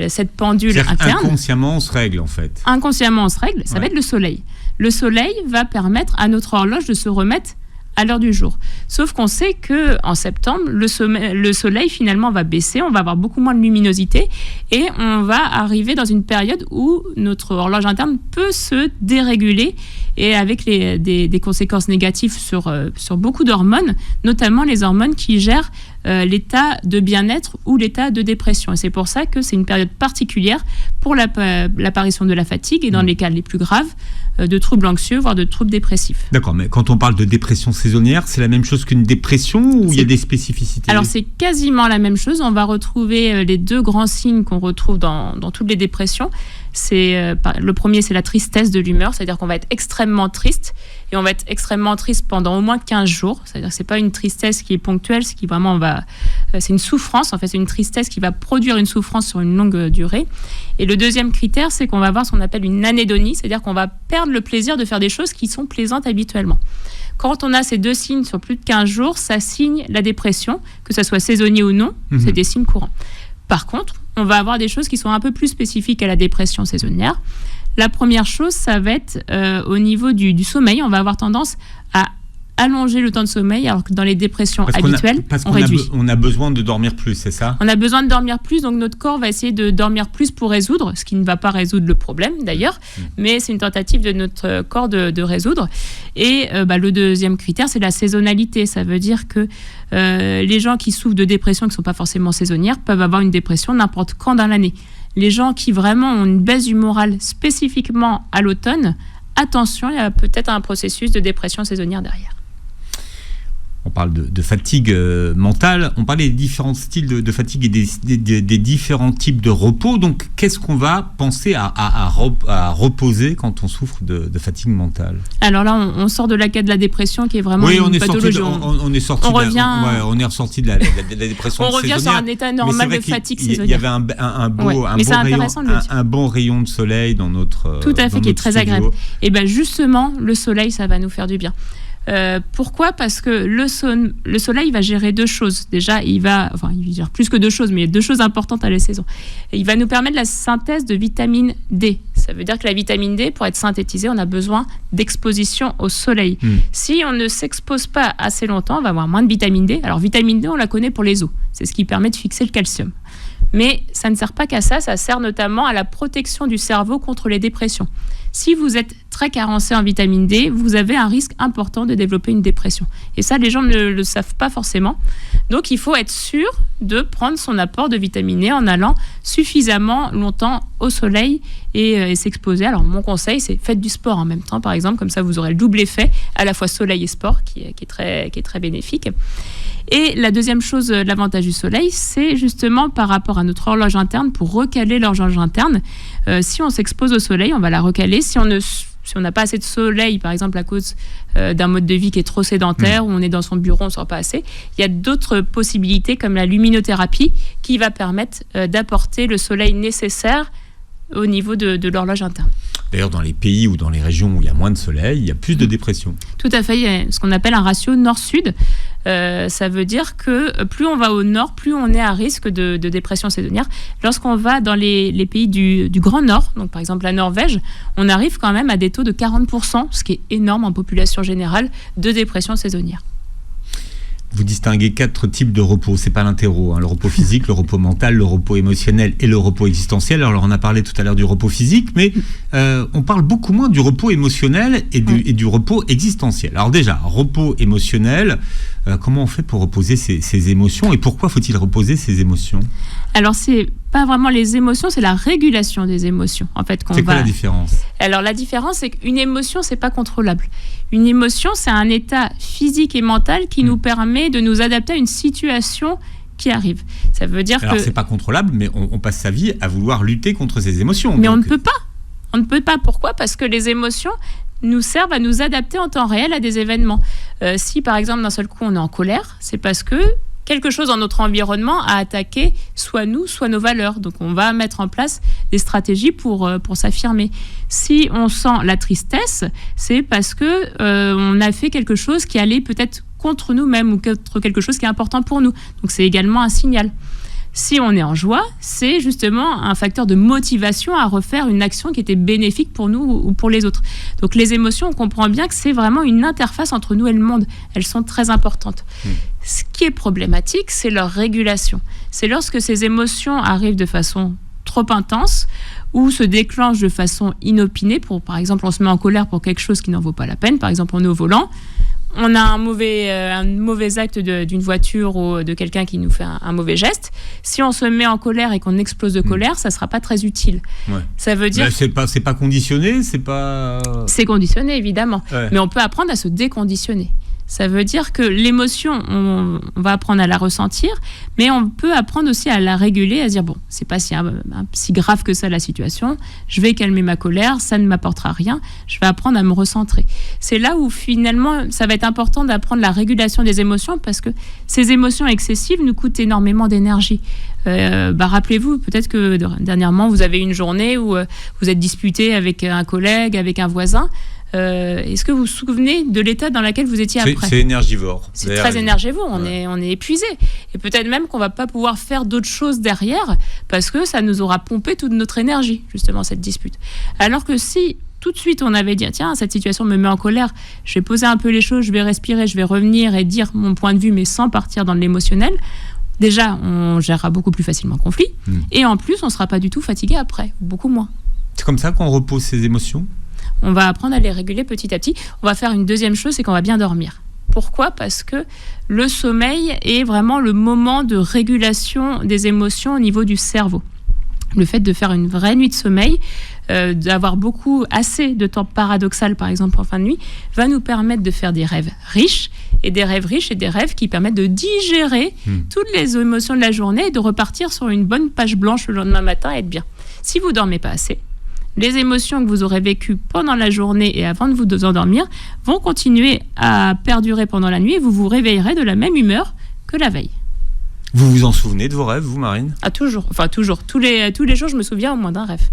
cette pendule interne. Inconsciemment, on se règle, en fait. Inconsciemment, on se règle. Ça va être le soleil. Le soleil va permettre à notre horloge de se remettre à l'heure du jour. Sauf qu'on sait qu'en septembre, le soleil finalement va baisser, on va avoir beaucoup moins de luminosité et on va arriver dans une période où notre horloge interne peut se déréguler et avec des conséquences négatives sur beaucoup d'hormones, notamment les hormones qui gèrent l'état de bien-être ou l'état de dépression. Et c'est pour ça que c'est une période particulière pour l'apparition de la fatigue et dans les cas les plus graves, de troubles anxieux, voire de troubles dépressifs. D'accord, mais quand on parle de dépression saisonnière, c'est la même chose qu'une dépression ou il y a des spécificités ? Alors c'est quasiment la même chose. On va retrouver les deux grands signes qu'on retrouve dans toutes les dépressions. Le premier, c'est la tristesse de l'humeur, c'est-à-dire qu'on va être extrêmement triste et on va être extrêmement triste pendant au moins 15 jours. C'est-à-dire que c'est pas une tristesse qui est ponctuelle, c'est une souffrance. En fait, c'est une tristesse qui va produire une souffrance sur une longue durée. Et le deuxième critère, c'est qu'on va avoir ce qu'on appelle une anédonie, c'est-à-dire qu'on va perdre le plaisir de faire des choses qui sont plaisantes habituellement. Quand on a ces deux signes sur plus de 15 jours, ça signe la dépression, que ça soit saisonnier ou non, c'est des signes courants. Par contre, on va avoir des choses qui sont un peu plus spécifiques à la dépression saisonnière. La première chose, ça va être au niveau du sommeil. On va avoir tendance à allonger le temps de sommeil, alors que dans les dépressions habituelles, on réduit. On a besoin de dormir plus, c'est ça ? On a besoin de dormir plus, donc notre corps va essayer de dormir plus pour résoudre, ce qui ne va pas résoudre le problème d'ailleurs, mais c'est une tentative de notre corps de résoudre. Et le deuxième critère, c'est la saisonnalité. Ça veut dire que les gens qui souffrent de dépression, qui ne sont pas forcément saisonnières, peuvent avoir une dépression n'importe quand dans l'année. Les gens qui vraiment ont une baisse du moral spécifiquement à l'automne, attention, il y a peut-être un processus de dépression saisonnière derrière. On parle de fatigue mentale, on parle des différents styles de fatigue et des différents types de repos. Donc, qu'est-ce qu'on va penser à reposer quand on souffre de fatigue mentale ? Alors là, on sort de la quête de la dépression qui est vraiment une pathologie. On est ressorti de la dépression. On revient sur un état normal de fatigue saisonnière. Il y avait un bon rayon de soleil dans notre tout à fait, qui est très agréable. Et bien justement, le soleil, ça va nous faire du bien. Pourquoi ? Parce que le soleil va gérer deux choses. Déjà, il gère plus que deux choses, mais il y a deux choses importantes à la saison. Et il va nous permettre la synthèse de vitamine D. Ça veut dire que la vitamine D, pour être synthétisée, on a besoin d'exposition au soleil. Si on ne s'expose pas assez longtemps, on va avoir moins de vitamine D. Alors, vitamine D, on la connaît pour les os. C'est ce qui permet de fixer le calcium. Mais ça ne sert pas qu'à ça, ça sert notamment à la protection du cerveau contre les dépressions. Si vous êtes très carencé en vitamine D, vous avez un risque important de développer une dépression. Et ça, les gens ne le savent pas forcément. Donc, il faut être sûr de prendre son apport de vitamine D en allant suffisamment longtemps au soleil et s'exposer. Alors, mon conseil, c'est faites du sport en même temps, par exemple. Comme ça, vous aurez le double effet, à la fois soleil et sport, qui est très bénéfique. Et la deuxième chose, l'avantage du soleil, c'est justement par rapport à notre horloge interne, pour recaler l'horloge interne. Si on s'expose au soleil, on va la recaler. Si on n'a pas assez de soleil, par exemple à cause d'un mode de vie qui est trop sédentaire, où on est dans son bureau, on ne sort pas assez, il y a d'autres possibilités comme la luminothérapie qui va permettre d'apporter le soleil nécessaire au niveau de l'horloge interne. D'ailleurs, dans les pays ou dans les régions où il y a moins de soleil, il y a plus de dépression. Tout à fait, il y a ce qu'on appelle un ratio nord-sud. Ça veut dire que plus on va au nord, plus on est à risque de dépression saisonnière. Lorsqu'on va dans les pays du Grand Nord, donc par exemple la Norvège, on arrive quand même à des taux de 40%, ce qui est énorme en population générale, de dépression saisonnière. Vous distinguez 4 types de repos, c'est pas l'interro, le repos physique, le repos mental, le repos émotionnel et le repos existentiel. Alors on a parlé tout à l'heure du repos physique, mais on parle beaucoup moins du repos émotionnel et du repos existentiel. Alors déjà, repos émotionnel, comment on fait pour reposer ses émotions et pourquoi faut-il reposer ses émotions ? Alors c'est pas vraiment les émotions, c'est la régulation des émotions. En fait, quoi la différence ? Alors la différence, c'est qu'une émotion, c'est pas contrôlable. Une émotion, c'est un état physique et mental qui nous permet de nous adapter à une situation qui arrive. Ça veut dire Alors c'est pas contrôlable, mais on passe sa vie à vouloir lutter contre ces émotions. Mais on ne peut pas. On ne peut pas. Pourquoi ? Parce que les émotions nous servent à nous adapter en temps réel à des événements. Si par exemple d'un seul coup on est en colère, c'est parce que quelque chose dans notre environnement a attaqué soit nous, soit nos valeurs. Donc on va mettre en place des stratégies pour s'affirmer. Si on sent la tristesse, c'est parce que on a fait quelque chose qui allait peut-être contre nous-mêmes ou contre quelque chose qui est important pour nous. Donc c'est également un signal. Si on est en joie, c'est justement un facteur de motivation à refaire une action qui était bénéfique pour nous ou pour les autres. Donc les émotions, on comprend bien que c'est vraiment une interface entre nous et le monde. Elles sont très importantes. Ce qui est problématique, c'est leur régulation. C'est lorsque ces émotions arrivent de façon trop intense ou se déclenchent de façon inopinée. Par exemple, on se met en colère pour quelque chose qui n'en vaut pas la peine. Par exemple, on est au volant. on a un mauvais acte d'une voiture ou de quelqu'un qui nous fait un mauvais geste. Si on se met en colère et qu'on explose de colère, ça ne sera pas très utile. Ouais. Ça veut dire... C'est pas conditionné, c'est pas... C'est conditionné, évidemment. Ouais. Mais on peut apprendre à se déconditionner. Ça veut dire que l'émotion, on va apprendre à la ressentir, mais on peut apprendre aussi à la réguler, à se dire, bon, c'est pas si grave que ça la situation, je vais calmer ma colère, ça ne m'apportera rien, je vais apprendre à me recentrer. C'est là où finalement, ça va être important d'apprendre la régulation des émotions, parce que ces émotions excessives nous coûtent énormément d'énergie. Rappelez-vous, peut-être que dernièrement, vous avez une journée où vous êtes disputé avec un collègue, avec un voisin. Est-ce que vous vous souvenez de l'état dans lequel vous étiez après ? C'est énergivore. C'est très énergivore, on est épuisé. Et peut-être même qu'on ne va pas pouvoir faire d'autres choses derrière parce que ça nous aura pompé toute notre énergie, justement, cette dispute. Alors que si tout de suite on avait dit, tiens, cette situation me met en colère, je vais poser un peu les choses, je vais respirer, je vais revenir et dire mon point de vue, mais sans partir dans l'émotionnel, déjà, on gérera beaucoup plus facilement le conflit. Et en plus, on ne sera pas du tout fatigué après, beaucoup moins. C'est comme ça qu'on repose ses émotions ? On va apprendre à les réguler petit à petit. On va faire une deuxième chose, c'est qu'on va bien dormir. Pourquoi ? Parce que le sommeil est vraiment le moment de régulation des émotions au niveau du cerveau. Le fait de faire une vraie nuit de sommeil, d'avoir assez de temps paradoxal, par exemple, en fin de nuit, va nous permettre de faire des rêves riches, et des rêves qui permettent de digérer toutes les émotions de la journée et de repartir sur une bonne page blanche le lendemain matin et être bien. Si vous ne dormez pas assez, les émotions que vous aurez vécues pendant la journée et avant de vous endormir vont continuer à perdurer pendant la nuit et vous vous réveillerez de la même humeur que la veille. Vous vous en souvenez de vos rêves, vous, Marine ? Ah, toujours. Enfin, toujours. Tous les jours, je me souviens au moins d'un rêve.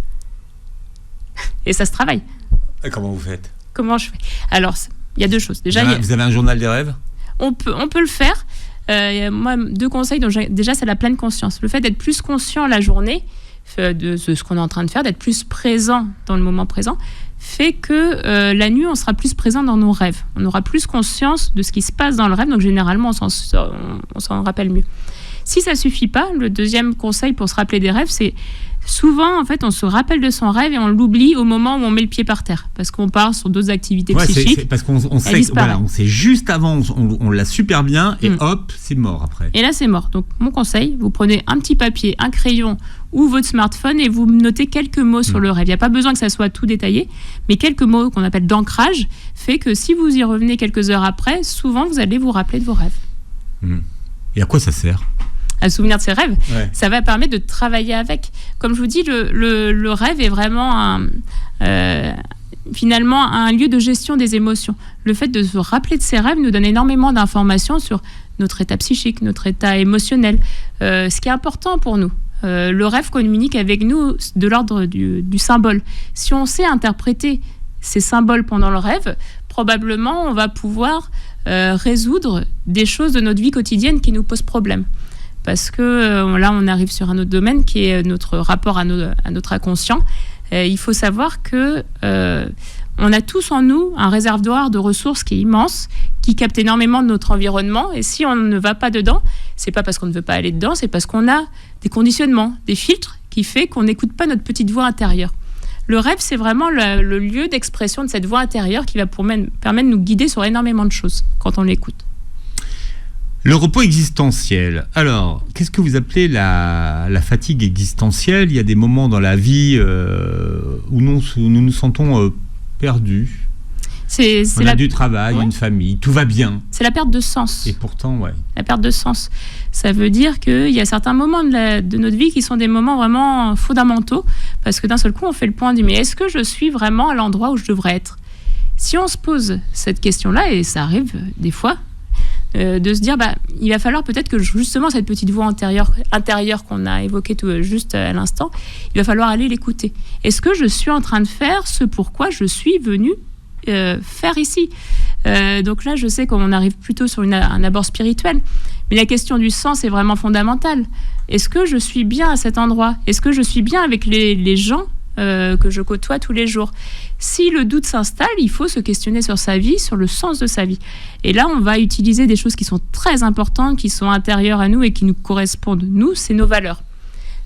Et ça se travaille. Et comment vous faites ? Comment je fais ? Alors, il y a deux choses. Déjà, vous avez un journal des rêves ? On peut le faire. Moi, 2 conseils. Donc, déjà, c'est la pleine conscience. Le fait d'être plus conscient la journée de ce qu'on est en train de faire, d'être plus présent dans le moment présent, fait que la nuit, on sera plus présent dans nos rêves. On aura plus conscience de ce qui se passe dans le rêve, donc généralement, on s'en rappelle mieux. Si ça ne suffit pas, le deuxième conseil pour se rappeler des rêves, c'est souvent, en fait, on se rappelle de son rêve et on l'oublie au moment où on met le pied par terre, parce qu'on part sur d'autres activités psychiques. C'est parce qu'on sait juste avant, on l'a super bien, et hop, c'est mort après. Et là, c'est mort. Donc, mon conseil, vous prenez un petit papier, un crayon ou votre smartphone et vous notez quelques mots sur le rêve. Il n'y a pas besoin que ça soit tout détaillé, mais quelques mots qu'on appelle d'ancrage fait que si vous y revenez quelques heures après, souvent, vous allez vous rappeler de vos rêves. Et à quoi ça sert ? À se souvenir de ses rêves, ça va permettre de travailler avec. Comme je vous dis, le rêve est vraiment finalement un lieu de gestion des émotions. Le fait de se rappeler de ses rêves nous donne énormément d'informations sur notre état psychique, notre état émotionnel, ce qui est important pour nous. Le rêve communique avec nous de l'ordre du symbole. Si on sait interpréter ces symboles pendant le rêve, probablement on va pouvoir résoudre des choses de notre vie quotidienne qui nous posent problème. Parce que là, on arrive sur un autre domaine qui est notre rapport à notre inconscient. Il faut savoir que on a tous en nous un réservoir de ressources qui est immense, qui capte énormément de notre environnement. Et si on ne va pas dedans, c'est pas parce qu'on ne veut pas aller dedans, c'est parce qu'on a des conditionnements, des filtres qui fait qu'on n'écoute pas notre petite voix intérieure. Le rêve, c'est vraiment le lieu d'expression de cette voix intérieure qui va permettre de nous guider sur énormément de choses quand on l'écoute. Le repos existentiel. Alors, qu'est-ce que vous appelez la fatigue existentielle ? Il y a des moments dans la vie où nous nous sentons perdus. On a du travail, une famille, tout va bien. C'est la perte de sens. Et pourtant, La perte de sens. Ça veut dire qu'il y a certains moments de notre vie qui sont des moments vraiment fondamentaux, parce que d'un seul coup, on fait le point, on dit, mais est-ce que je suis vraiment à l'endroit où je devrais être ? Si on se pose cette question-là, et ça arrive des fois, de se dire, il va falloir peut-être que justement cette petite voix intérieure qu'on a évoquée juste à l'instant, il va falloir aller l'écouter. Est-ce que je suis en train de faire ce pourquoi je suis venue faire ici ? Donc là, je sais qu'on arrive plutôt sur un abord spirituel, mais la question du sens est vraiment fondamentale. Est-ce que je suis bien à cet endroit ? Est-ce que je suis bien avec les gens que je côtoie tous les jours ? Si le doute s'installe, il faut se questionner sur sa vie, sur le sens de sa vie. Et là, on va utiliser des choses qui sont très importantes, qui sont intérieures à nous et qui nous correspondent. Nous, c'est nos valeurs.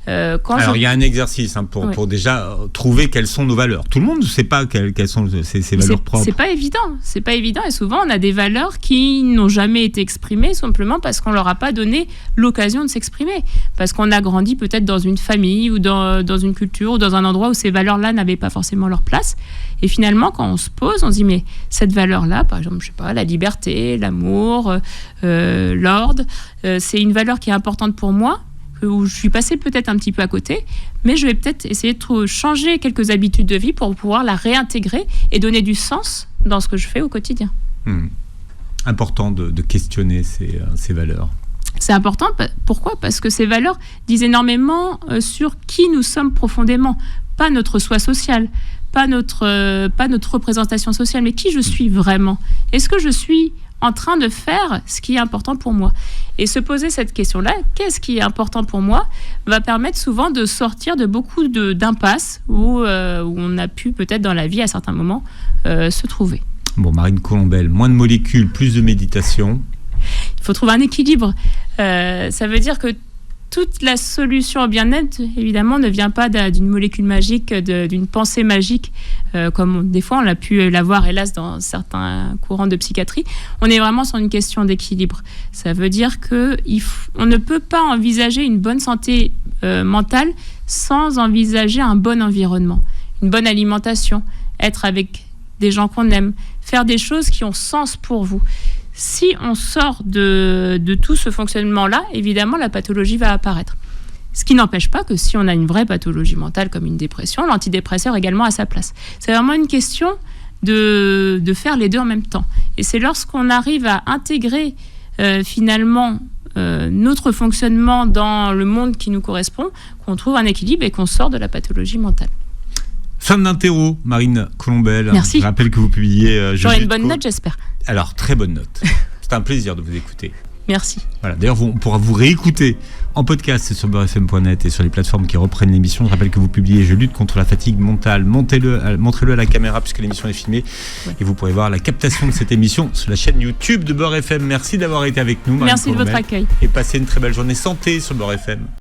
Alors, il y a un exercice pour déjà trouver quelles sont nos valeurs. Tout le monde ne sait pas quelles sont ses valeurs propres. C'est pas évident. Et souvent, on a des valeurs qui n'ont jamais été exprimées simplement parce qu'on leur a pas donné l'occasion de s'exprimer. Parce qu'on a grandi peut-être dans une famille ou dans une culture ou dans un endroit où ces valeurs-là n'avaient pas forcément leur place. Et finalement, quand on se pose, on se dit, mais cette valeur-là, par exemple, je sais pas, la liberté, l'amour, l'ordre, c'est une valeur qui est importante pour moi, où je suis passée peut-être un petit peu à côté, mais je vais peut-être essayer de changer quelques habitudes de vie pour pouvoir la réintégrer et donner du sens dans ce que je fais au quotidien. Important de questionner ces valeurs. C'est important, pourquoi ? Parce que ces valeurs disent énormément sur qui nous sommes profondément, pas notre soi social, pas notre représentation sociale, mais qui je suis vraiment. Est-ce que je suis en train de faire ce qui est important pour moi ? Et se poser cette question-là, qu'est-ce qui est important pour moi, va permettre souvent de sortir de beaucoup d'impasses où on a pu peut-être dans la vie à certains moments se trouver. Bon, Marine Colombel, moins de molécules, plus de méditation. Il faut trouver un équilibre. Ça veut dire que toute la solution au bien-être, évidemment, ne vient pas d'une molécule magique, d'une pensée magique, comme des fois on a pu l'avoir, hélas, dans certains courants de psychiatrie. On est vraiment sur une question d'équilibre. Ça veut dire qu'on ne peut pas envisager une bonne santé mentale sans envisager un bon environnement, une bonne alimentation, être avec des gens qu'on aime, faire des choses qui ont sens pour vous. Si on sort de tout ce fonctionnement-là, évidemment, la pathologie va apparaître. Ce qui n'empêche pas que si on a une vraie pathologie mentale comme une dépression, l'antidépresseur également a sa place. C'est vraiment une question de faire les deux en même temps. Et c'est lorsqu'on arrive à intégrer finalement notre fonctionnement dans le monde qui nous correspond qu'on trouve un équilibre et qu'on sort de la pathologie mentale. Fin d'interro, Marine Colombel. Merci. Je rappelle que vous publiez... J'aurai une bonne note, j'espère. Alors, très bonne note. C'est un plaisir de vous écouter. Merci. Voilà. D'ailleurs, on pourra vous réécouter en podcast sur beurrefm.net et sur les plateformes qui reprennent l'émission. Je rappelle que vous publiez « Je lutte contre la fatigue mentale ». Montrez-le à la caméra puisque l'émission est filmée. Ouais. Et vous pourrez voir la captation de cette émission sur la chaîne YouTube de Beurre FM. Merci d'avoir été avec nous, Marine Colombel. Merci de votre accueil. Et passez une très belle journée santé sur Beurre FM.